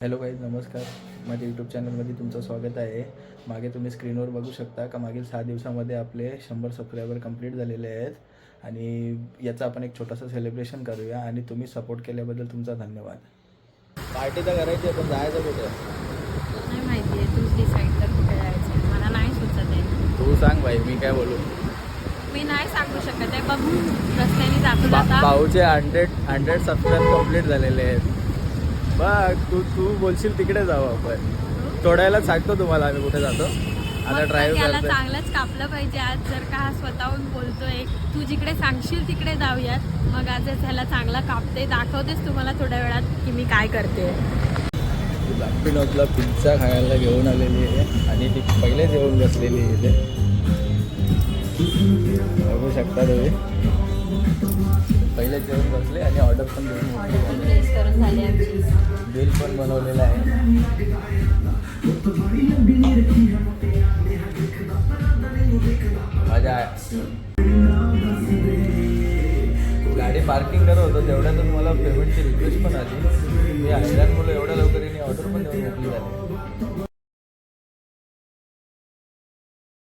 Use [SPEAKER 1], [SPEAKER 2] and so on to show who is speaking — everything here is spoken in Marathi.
[SPEAKER 1] हॅलो गाईज, नमस्कार. माझ्या यूट्यूब चॅनलमध्ये तुमचं स्वागत आहे. मागे तुम्ही स्क्रीनवर बघू शकता का मागील 6 दिवसामध्ये आपले 100 सबस्क्रायबर कंप्लीट झालेले आहेत आणि याचा आपण एक छोटासा सेलिब्रेशन करूया आणि तुम्ही सपोर्ट केल्याबद्दल तुमचा धन्यवाद. पार्टी तर करायची आहे, पण जायचं कुठे?
[SPEAKER 2] नाही माहिती आहे, तूच डिसाईड कर कुठे जायचं. मला नाही सुचत आहे.
[SPEAKER 1] तू सांग भाई, मी काय बोलू.
[SPEAKER 2] मी नाही सांगू शकत आहे. बघू रस्त्याने जातो जाता.
[SPEAKER 1] भाऊचे 100 सबस्क्राईब कंप्लीट झालेले आहेत. बघ तू बोलशील तिकडे जाऊ आपण. तोडायला सांगतो तुम्हाला आम्ही कुठे जातो. आता ड्राईव्ह
[SPEAKER 2] त्याला
[SPEAKER 1] करतो.
[SPEAKER 2] चांगलंच कापलं पाहिजे आज. जर का हा स्वतःहून बोलतोय तू जिकडे सांगशील तिकडे जाऊयात, मग आजच ह्याला चांगला कापते दाखवतेस तुम्हाला थोड्या वेळात की मी काय करते.
[SPEAKER 1] लॅपिनोजला पिझ्झा खायला घेऊन आलेली आहे आणि ती पहिलेच येऊन बसलेली आहे इथे. बघू शकता तुम्ही, पहिलेच येऊन बसले आणि ऑर्डर पण घेऊन
[SPEAKER 2] प्लेस करून झाली आमची.
[SPEAKER 1] बिल पण बनवलेलं आहे. माझ्या गाडी पार्किंग करत होतो तेवढ्यातच मला पेमेंटची रिक्वेस्ट पण आली. मी हैराण बोललो, एवढ्या लवकर ऑर्डर पण देऊन मोकळी झाली.